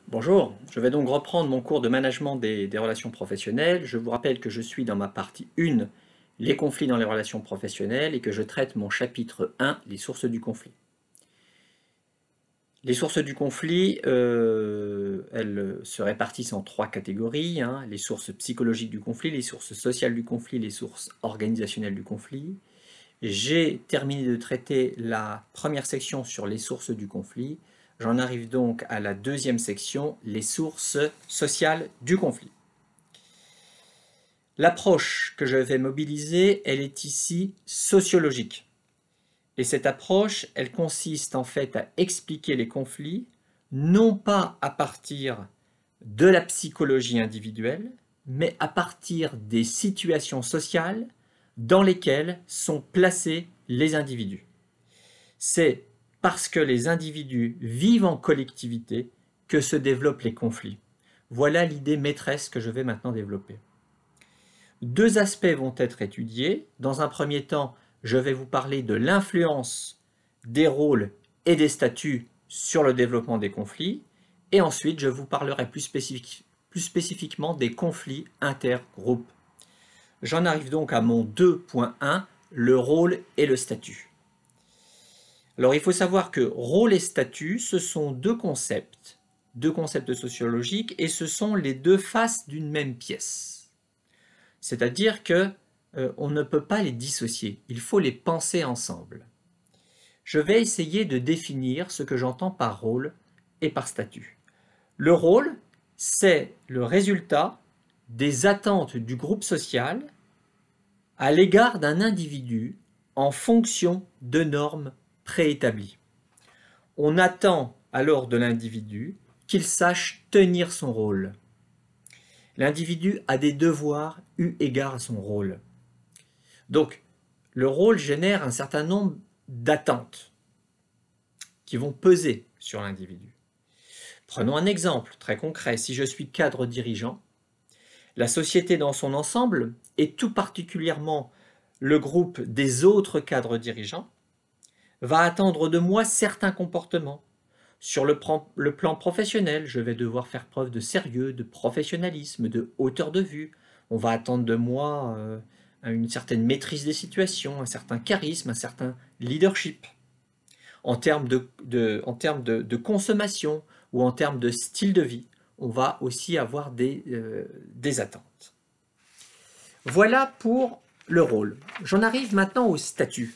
Bonjour, je vais donc reprendre mon cours de management des relations professionnelles. Je vous rappelle que je suis dans ma partie 1, les conflits dans les relations professionnelles, et que je traite mon chapitre 1, les sources du conflit. Les sources du conflit, elles se répartissent en 3 catégories, hein. Les sources psychologiques du conflit, les sources sociales du conflit, les sources organisationnelles du conflit. J'ai terminé de traiter la première section sur les sources du conflit. J'en arrive donc à la deuxième section, les sources sociales du conflit. L'approche que je vais mobiliser, elle est ici sociologique. Et cette approche, elle consiste en fait à expliquer les conflits, non pas à partir de la psychologie individuelle, mais à partir des situations sociales dans lesquelles sont placés les individus. C'est parce que les individus vivent en collectivité que se développent les conflits. Voilà l'idée maîtresse que je vais maintenant développer. Deux aspects vont être étudiés. Dans un premier temps, je vais vous parler de l'influence des rôles et des statuts sur le développement des conflits. Et ensuite, je vous parlerai plus spécifiquement des conflits intergroupes. J'en arrive donc à mon 2.1, le rôle et le statut. Alors il faut savoir que rôle et statut, ce sont deux concepts sociologiques, et ce sont les deux faces d'une même pièce. C'est-à-dire que on ne peut pas les dissocier, il faut les penser ensemble. Je vais essayer de définir ce que j'entends par rôle et par statut. Le rôle, c'est le résultat des attentes du groupe social à l'égard d'un individu en fonction de normes préétablies. On attend alors de l'individu qu'il sache tenir son rôle. L'individu a des devoirs eu égard à son rôle. Donc, le rôle génère un certain nombre d'attentes qui vont peser sur l'individu. Prenons un exemple très concret. Si je suis cadre dirigeant, la société dans son ensemble, et tout particulièrement le groupe des autres cadres dirigeants, va attendre de moi certains comportements. Sur le plan professionnel, je vais devoir faire preuve de sérieux, de professionnalisme, de hauteur de vue. On va attendre de moi une certaine maîtrise des situations, un certain charisme, un certain leadership. En termes de consommation ou en termes de style de vie, on va aussi avoir des attentes. Voilà pour le rôle. J'en arrive maintenant au statut.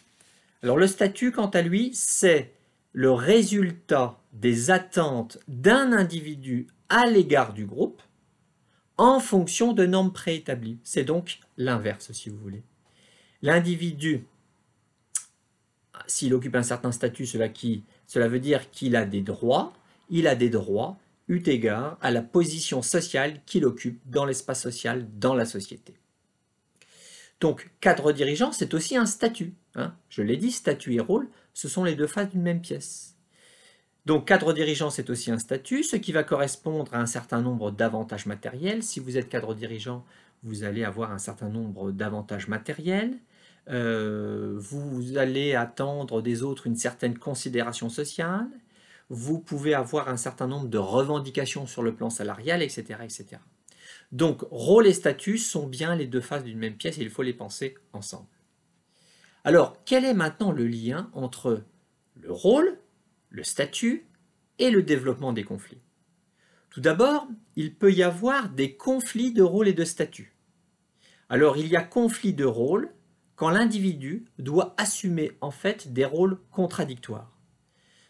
Alors le statut, quant à lui, c'est le résultat des attentes d'un individu à l'égard du groupe en fonction de normes préétablies. C'est donc l'inverse, si vous voulez. L'individu, s'il occupe un certain statut, cela veut dire qu'il a des droits. Il a des droits eu égard à la position sociale qu'il occupe dans l'espace social, dans la société. Donc, cadre dirigeant, c'est aussi un statut. Hein. Je l'ai dit, statut et rôle, ce sont les deux faces d'une même pièce. Donc, cadre dirigeant, c'est aussi un statut, ce qui va correspondre à un certain nombre d'avantages matériels. Si vous êtes cadre dirigeant, vous allez avoir un certain nombre d'avantages matériels. Vous allez attendre des autres une certaine considération sociale. Vous pouvez avoir un certain nombre de revendications sur le plan salarial, etc., etc. Donc, rôle et statut sont bien les deux faces d'une même pièce et il faut les penser ensemble. Alors, quel est maintenant le lien entre le rôle, le statut et le développement des conflits? Tout d'abord, il peut y avoir des conflits de rôle et de statut. Alors, il y a conflit de rôle quand l'individu doit assumer en fait des rôles contradictoires.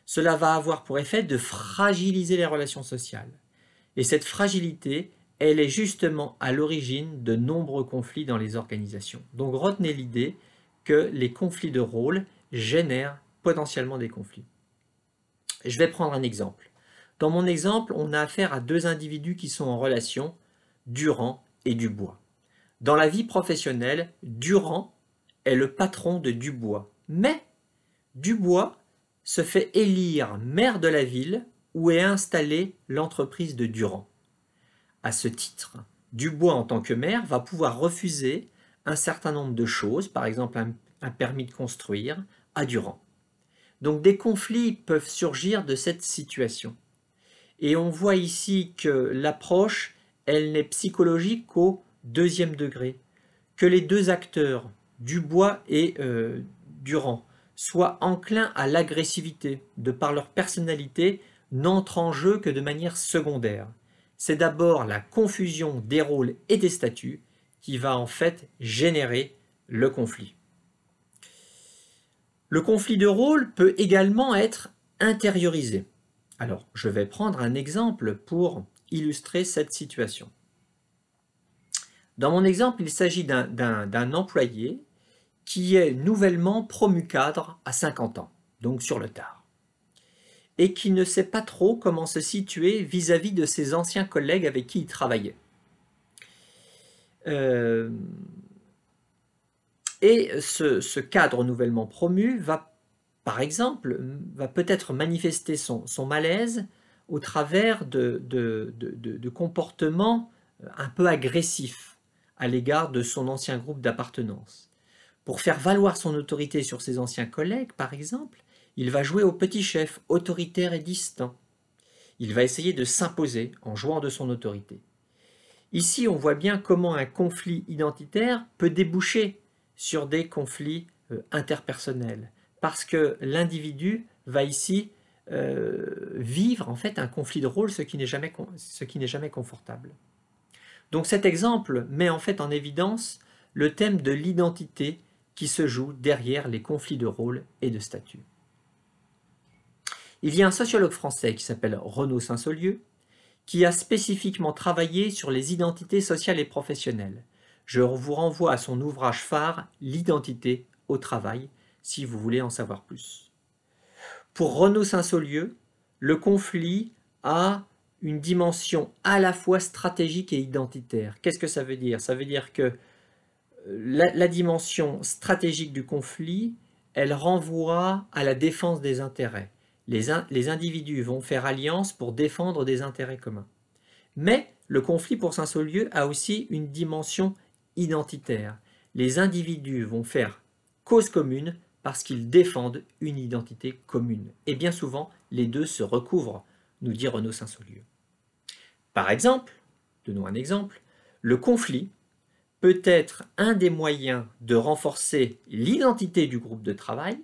Cela va avoir pour effet de fragiliser les relations sociales. Et cette fragilité, elle est justement à l'origine de nombreux conflits dans les organisations. Donc retenez l'idée que les conflits de rôle génèrent potentiellement des conflits. Je vais prendre un exemple. Dans mon exemple, on a affaire à deux individus qui sont en relation, Durand et Dubois. Dans la vie professionnelle, Durand est le patron de Dubois, mais Dubois se fait élire maire de la ville où est installée l'entreprise de Durand. À ce titre, Dubois, en tant que maire, va pouvoir refuser un certain nombre de choses, par exemple un permis de construire, à Durand. Donc des conflits peuvent surgir de cette situation. Et on voit ici que l'approche, elle n'est psychologique qu'au deuxième degré, que les deux acteurs, Dubois et Durand, soient enclins à l'agressivité de par leur personnalité, n'entre en jeu que de manière secondaire. C'est d'abord la confusion des rôles et des statuts qui va en fait générer le conflit. Le conflit de rôle peut également être intériorisé. Alors, je vais prendre un exemple pour illustrer cette situation. Dans mon exemple, il s'agit d'un employé qui est nouvellement promu cadre à 50 ans, donc sur le tard, et qui ne sait pas trop comment se situer vis-à-vis de ses anciens collègues avec qui il travaillait. Et ce cadre nouvellement promu va, par exemple, va peut-être manifester son malaise au travers de comportements un peu agressifs à l'égard de son ancien groupe d'appartenance. Pour faire valoir son autorité sur ses anciens collègues, par exemple, il va jouer au petit chef, autoritaire et distant. Il va essayer de s'imposer en jouant de son autorité. Ici, on voit bien comment un conflit identitaire peut déboucher sur des conflits interpersonnels, parce que l'individu va ici vivre en fait un conflit de rôle, ce qui n'est jamais confortable. Donc cet exemple met en fait en évidence le thème de l'identité qui se joue derrière les conflits de rôle et de statut. Il y a un sociologue français qui s'appelle Renaud Saint-Saulieu, qui a spécifiquement travaillé sur les identités sociales et professionnelles. Je vous renvoie à son ouvrage phare « L'identité au travail » si vous voulez en savoir plus. Pour Renaud Saint-Saulieu, le conflit a une dimension à la fois stratégique et identitaire. Qu'est-ce que ça veut dire? Ça veut dire que la dimension stratégique du conflit, elle renvoie à la défense des intérêts. Les individus vont faire alliance pour défendre des intérêts communs. Mais le conflit pour Saint-Saulieu a aussi une dimension identitaire. Les individus vont faire cause commune parce qu'ils défendent une identité commune. Et bien souvent, les deux se recouvrent, nous dit Renaud Saint-Saulieu. Par exemple, donnons un exemple, le conflit peut être un des moyens de renforcer l'identité du groupe de travail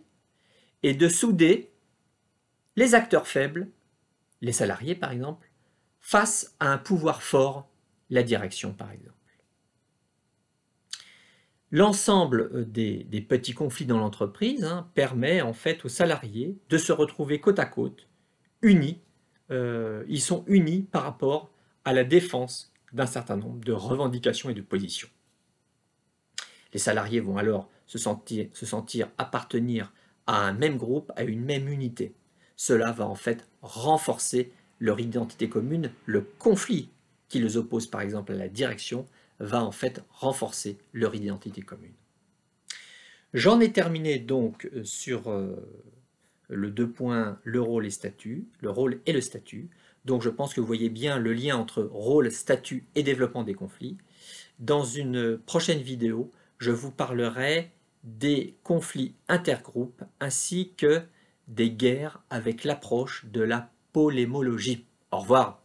et de souder les acteurs faibles, les salariés par exemple, face à un pouvoir fort, la direction par exemple. L'ensemble des petits conflits dans l'entreprise permet en fait aux salariés de se retrouver côte à côte, unis. Ils sont unis par rapport à la défense d'un certain nombre de revendications et de positions. Les salariés vont alors se sentir appartenir à un même groupe, à une même unité. Cela va en fait renforcer leur identité commune. Le conflit qui les oppose par exemple à la direction va en fait renforcer leur identité commune. J'en ai terminé donc sur le 2 points, le rôle et le statut. Donc je pense que vous voyez bien le lien entre rôle, statut et développement des conflits. Dans une prochaine vidéo, je vous parlerai des conflits intergroupes ainsi que des guerres avec l'approche de la polémologie. Au revoir.